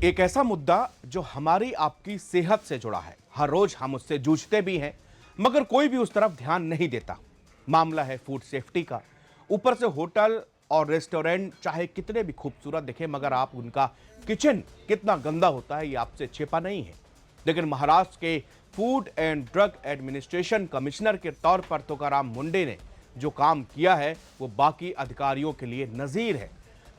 एक ऐसा मुद्दा जो हमारी आपकी सेहत से जुड़ा है। हर रोज हम उससे जूझते भी हैं, मगर कोई भी उस तरफ ध्यान नहीं देता। मामला है फूड सेफ्टी का। ऊपर से होटल और रेस्टोरेंट चाहे कितने भी खूबसूरत दिखे, मगर आप उनका किचन कितना गंदा होता है ये आपसे छिपा नहीं है। लेकिन महाराष्ट्र के food and drug administration commissioner के तौर पर तुकाराम मुंडे ने जो काम किया है वो बाकी अधिकारियों के लिए नजीर है।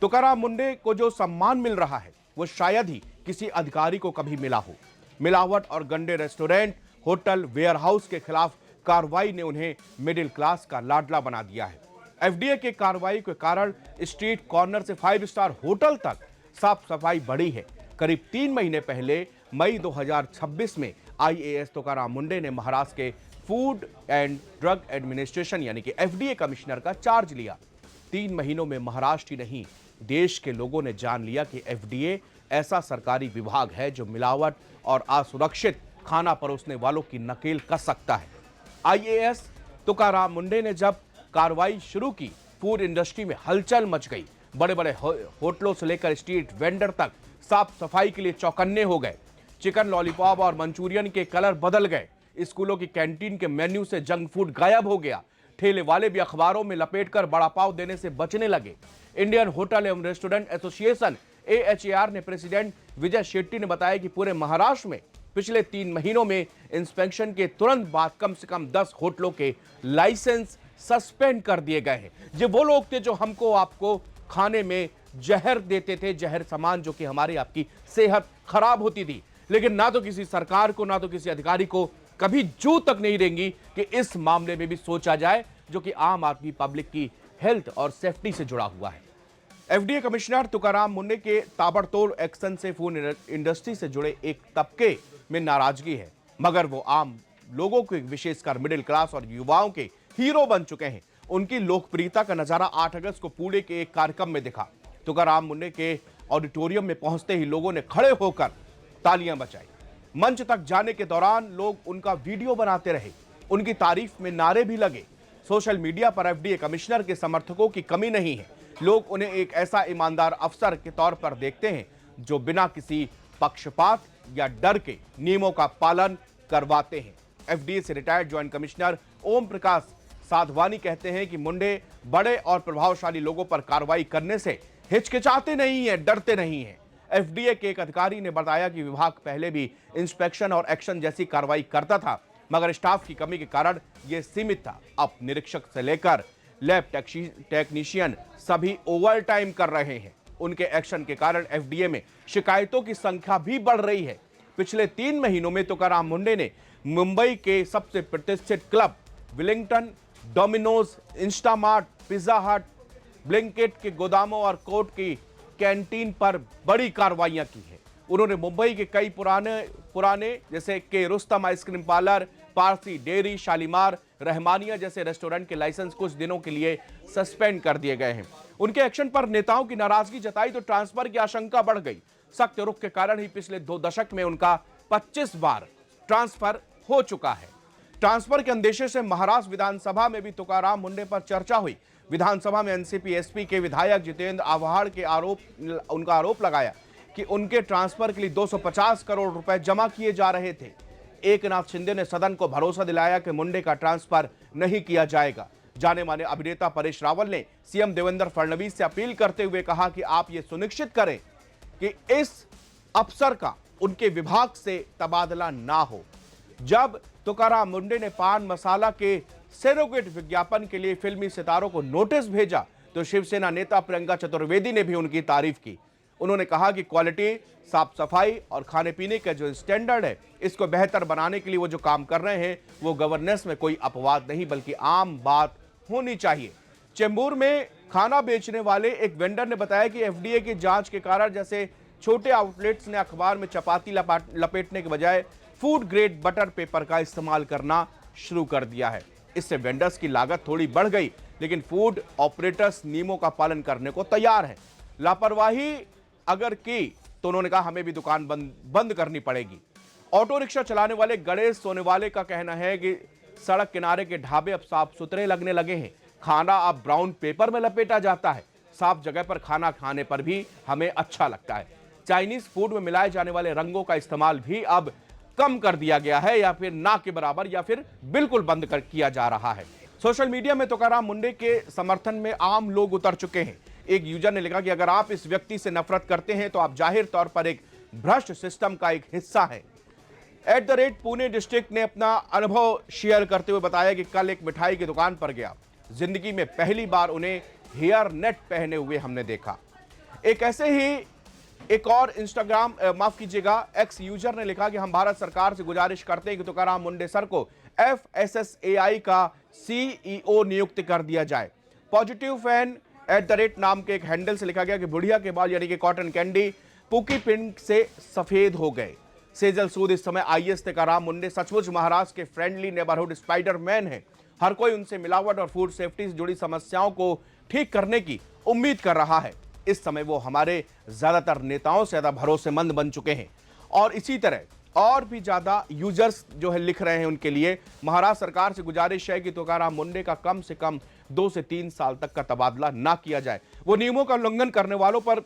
तुकाराम मुंडे को जो सम्मान मिल रहा है वो शायद ही किसी अधिकारी को कभी मिला हो। मिलावट और गंदे रेस्टोरेंट, होटल, वेयरहाउस के खिलाफ कार्रवाई ने उन्हें मिडिल क्लास का लाडला बना दिया है। एफडीए के कार्रवाई के कारण स्ट्रीट कॉर्नर से 5 स्टार होटल तक साफ सफाई बढ़ी है। करीब 3 महीने पहले मई 2026 में आईएएस तुकाराम मुंडे ने महाराष्ट्र के फूड एंड ड्रग एडमिनिस्ट्रेशन यानी कि एफडीए कमिश्नर का चार्ज लिया। 3 महीनों में महाराष्ट्र ही नहीं, देश के लोगों ने जान लिया कि एफडीए ऐसा सरकारी विभाग है जो मिलावट और असुरक्षित खाना परोसने वालों की नकेल कस सकता है। आईएएस तुकाराम मुंडे ने जब कार्रवाई शुरू की, फूड इंडस्ट्री में हलचल मच गई। बड़े बड़े होटलों से लेकर स्ट्रीट वेंडर तक साफ सफाई के लिए चौकन्ने हो गए। चिकन लॉलीपॉप और मंचूरियन के कलर बदल गए। स्कूलों की कैंटीन के मेन्यू से जंक फूड गायब हो गया। ठेले वाले भी अखबारों में लपेटकर बड़ा पाव देने से बचने लगे। इंडियन होटल एवं रेस्टोरेंट एसोसिएशन एएचएआर ने प्रेसिडेंट विजय शेट्टी ने बताया कि पूरे महाराष्ट्र में पिछले 3 महीनों में इंस्पेक्शन के तुरंत बाद कम से कम 10 होटलों के लाइसेंस सस्पेंड कर दिए गए हैं। ये वो लोग थे जो हमको आपको खाने में जहर देते थे, जहर सामान जो कि हमारी आपकी सेहत खराब होती थी। लेकिन ना तो किसी सरकार को ना तो किसी अधिकारी को कभी जू तक नहीं देंगी कि इस मामले में भी सोचा जाए जो कि आम आदमी पब्लिक की हेल्थ और सेफ्टी से जुड़ा हुआ है। एफडीए कमिश्नर तुकाराम मुंडे के ताबड़तोड़ एक्शन से फूड इंडस्ट्री से जुड़े एक तबके में नाराजगी है, मगर वो आम लोगों के, विशेषकर मिडिल क्लास और युवाओं के हीरो बन चुके हैं। उनकी लोकप्रियता का नजारा 8 अगस्त को पुणे के एक कार्यक्रम में दिखा। तुकाराम मुंडे के ऑडिटोरियम में पहुंचते ही लोगों ने खड़े होकर तालियां बजाई। मंच तक जाने के दौरान लोग उनका वीडियो बनाते रहे, उनकी तारीफ में नारे भी लगे। सोशल मीडिया पर एफडीए कमिश्नर के समर्थकों की कमी नहीं है। लोग उन्हें एक ऐसा ईमानदार अफसर के तौर पर देखते हैं जो बिना किसी पक्षपात या डर के नियमों का पालन करवाते हैं। एफडीए से retired joint commissioner Om Prakash Sadhwani कहते हैं कि मुंडे बड़े और प्रभावशाली लोगों पर कार्रवाई करने से हिचकिचाते नहीं है, डरते नहीं है। एफडीए के एक अधिकारी ने बताया कि विभाग पहले भी इंस्पेक्शन और एक्शन जैसी कार्रवाई करता था, मगर स्टाफ की कमी के कारण यह सीमित था। अब निरीक्षक से लेकर लैब टेक्नीशियन सभी ओवर टाइम कर रहे हैं। उनके एक्शन के कारण एफडीए में शिकायतों की संख्या भी बढ़ रही है। पिछले 3 महीनों में तुकाराम मुंडे ने मुंबई के सबसे प्रतिष्ठित club Willingdon, Domino's, Instamart, pizza हट, ब्लिंकिट के गोदामों और कोर्ट की कैंटीन पर बड़ी कार्रवाइयां की है। उन्होंने मुंबई के कई पुराने जैसे के Rustam ice cream parlour, Parsi dairy, Shalimar, Rahmania जैसे रेस्टोरेंट के लाइसेंस कुछ दिनों के लिए सस्पेंड कर दिए गए हैं। उनके एक्शन पर नेताओं की नाराजगी जताई तो ट्रांसफर की आशंका बढ़ गई। सख्त रुख के कारण ही पिछले 2 दशक में उनका 25 बार ट्रांसफर हो चुका है। ट्रांसफर के अंदेशे से महाराष्ट्र विधानसभा में भी तुकाराम मुंडे पर चर्चा हुई। विधानसभा में एनसीपी एसपी के विधायक जितेंद्र आव्हाड के उनका आरोप लगाया कि उनके ट्रांसफर के लिए 250 करोड़ रुपए जमा किए जा रहे थे। एकनाथ शिंदे ने सदन को भरोसा दिलाया कि मुंडे का ट्रांसफर नहीं किया जाएगा। जाने माने अभिनेता परेश रावल ने सीएम देवेंद्र फडणवीस से अपील करते हुए कहा कि आप ये सुनिश्चित करें कि इस अफसर का उनके विभाग से तबादला ना हो। जब तुकाराम मुंडे ने पान मसाला के सरोगेट विज्ञापन के लिए फिल्मी सितारों को नोटिस भेजा तो शिवसेना नेता प्रियंका चतुर्वेदी ने भी उनकी तारीफ की। उन्होंने कहा कि क्वालिटी, साफ सफाई और खाने पीने का जो स्टैंडर्ड है, इसको बेहतर बनाने के लिए वो जो काम कर रहे हैं वो गवर्नेंस में कोई अपवाद नहीं बल्कि आम बात होनी चाहिए। चेंबूर में खाना बेचने वाले एक वेंडर ने बताया कि एफडीए की जांच के कारण जैसे छोटे आउटलेट्स ने अखबार में चपाती लपेटने के बजाय फूड ग्रेड बटर पेपर का इस्तेमाल करना शुरू कर दिया है। इससे वेंडर्स की लागत थोड़ी बढ़ गई, लेकिन फूड ऑपरेटर्स नियमों का पालन करने को तैयार है। लापरवाही अगर की तो उन्होंने कहा हमें भी दुकान बंद करनी पड़ेगी। ऑटो रिक्शा चलाने वाले गणेश सोनेवाले का कहना है कि सड़क किनारे के ढाबे अब साफ सुथरे लगने लगे हैं। खाना अब ब्राउन पेपर में लपेटा जाता है। साफ जगह पर खाना खाने पर भी हमें अच्छा लगता है। चाइनीज फूड में मिलाए जाने वाले रंगों का इस्तेमाल भी अब कम कर दिया गया है या फिर ना के बराबर या फिर बिल्कुल बंद कर किया जा रहा है। सोशल मीडिया में तुकाराम मुंडे के समर्थन में आम लोग उतर चुके हैं। एक यूजर ने लिखा कि अगर आप इस व्यक्ति से नफरत करते हैं तो आप जाहिर तौर पर एक भ्रष्ट सिस्टम का एक हिस्सा है। @पुणे डिस्ट्रिक्ट ने अपना अनुभव शेयर करते हुए बताया कि कल एक मिठाई की दुकान पर गया, जिंदगी में पहली बार उन्हें हेयर नेट पहने हुए हमने देखा। एक ऐसे ही एक और इंस्टाग्राम माफ कीजिएगा एक्स यूजर ने लिखा कि हम भारत सरकार से गुजारिश करते हैं कि तुकाराम मुंडे सर को FSSAI का CEO नियुक्त कर दिया जाए। पॉजिटिव फैन नाम के एक हैंडल से लिखा गया कि बुढ़िया के बाल यानी कि कॉटन कैंडी पुकी पिंक से सफेद हो गए। सेजल सूद इस समय IAS तुकाराम मुंडे सचमुच महाराष्ट्र के फ्रेंडली नेबरहुड स्पाइडरमैन है। हर कोई उनसे मिलावट और फूड सेफ्टी से जुड़ी समस्याओं को ठीक करने की उम्मीद कर रहा है। इस समय वो हमारे ज्यादातर नेताओं से ज्यादा भरोसेमंद बन चुके हैं और इसी तरह और भी ज्यादा यूजर्स जो है लिख रहे हैं उनके लिए महाराष्ट्र सरकार से गुजारिश है कि तुकाराम मुंडे का कम से कम 2 से 3 साल तक का तबादला ना किया जाए। वो नियमों का उल्लंघन करने वालों पर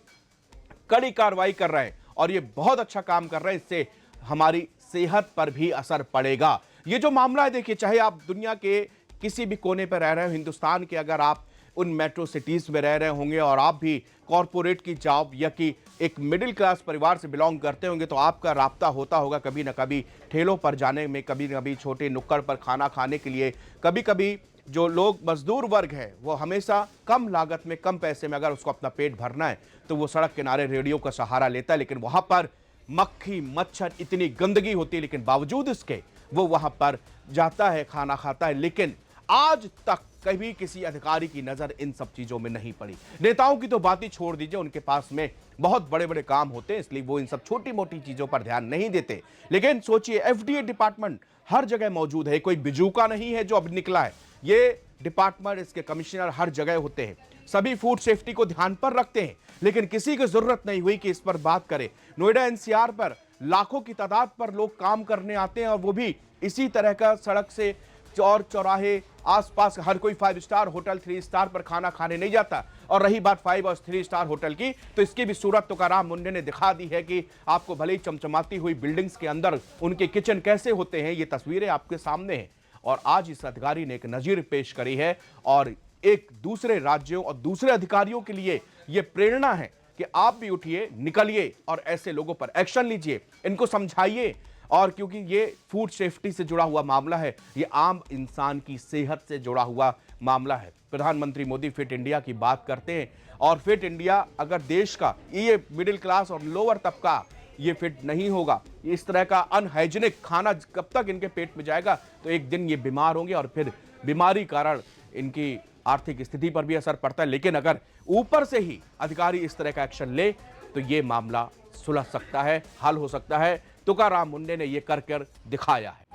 कड़ी कार्रवाई कर रहे हैं और ये बहुत अच्छा काम कर रहे हैं। इससे हमारी सेहत पर भी असर पड़ेगा। ये जो मामला है, देखिए, चाहे आप दुनिया के किसी भी कोने पर रह रहे हो, हिंदुस्तान के अगर आप उन मेट्रो सिटीज में रह रहे होंगे और आप भी कॉरपोरेट की जॉब या कि एक मिडिल क्लास परिवार से बिलोंग करते होंगे, तो आपका राब्ता होता होगा कभी ना कभी ठेलों पर जाने में, कभी ना कभी छोटे नुक्कड़ पर खाना खाने के लिए। कभी कभी जो लोग मजदूर वर्ग है वो हमेशा कम लागत में, कम पैसे में अगर उसको अपना पेट भरना है तो वो सड़क किनारे रेडियो का सहारा लेता है। लेकिन वहां पर मक्खी मच्छर, इतनी गंदगी होती है, लेकिन बावजूद इसके वो वहां पर जाता है, खाना खाता है। लेकिन आज तक कभी किसी अधिकारी की नजर इन सब चीजों में नहीं पड़ी। नेताओं की तो बात ही छोड़ दीजिए, उनके पास में बहुत बड़े बड़े काम होते हैं, इसलिए वो इन सब छोटी मोटी चीजों पर ध्यान नहीं देते। लेकिन सोचिए, FDA डिपार्टमेंट हर जगह मौजूद है, कोई बिजूका नहीं है जो अब निकला है। ये डिपार्टमेंट, इसके कमिश्नर हर जगह होते हैं, सभी फूड सेफ्टी को ध्यान पर रखते हैं, लेकिन किसी को जरूरत नहीं हुई कि इस पर बात करें। नोएडा NCR पर लाखों की तादाद पर लोग काम करने आते हैं और वो भी इसी तरह का सड़क से और चौराहे आसपास हर कोई 5 स्टार होटल 3 स्टार पर खाना खाने नहीं जाता। और रही बात 5 और 3 स्टार होटल की, तो इसकी भी सूरत तुकाराम मुंडे ने दिखा दी है कि आपको भले ही चमचमाती हुई बिल्डिंग्स के अंदर उनके किचन कैसे होते हैं। ये तस्वीरें आपके सामने हैं और आज इस अधिकारी ने एक नजीर पेश करी है और एक दूसरे राज्यों और दूसरे अधिकारियों के लिए यह प्रेरणा है कि आप भी उठिए, निकलिए और ऐसे लोगों पर एक्शन लीजिए, इनको समझाइए। और क्योंकि ये फूड सेफ्टी से जुड़ा हुआ मामला है, ये आम इंसान की सेहत से जुड़ा हुआ मामला है। प्रधानमंत्री मोदी फिट इंडिया की बात करते हैं और फिट इंडिया अगर देश का ये मिडिल क्लास और लोअर तबका ये फिट नहीं होगा, इस तरह का अनहाइजीनिक खाना कब तक इनके पेट में जाएगा, तो एक दिन ये बीमार होंगे और फिर बीमारी कारण इनकी आर्थिक स्थिति पर भी असर पड़ता है। लेकिन अगर ऊपर से ही अधिकारी इस तरह का एक्शन ले तो ये मामला सुलझ सकता है, हल हो सकता है। तुकाराम मुंडे ने ये कर दिखाया है।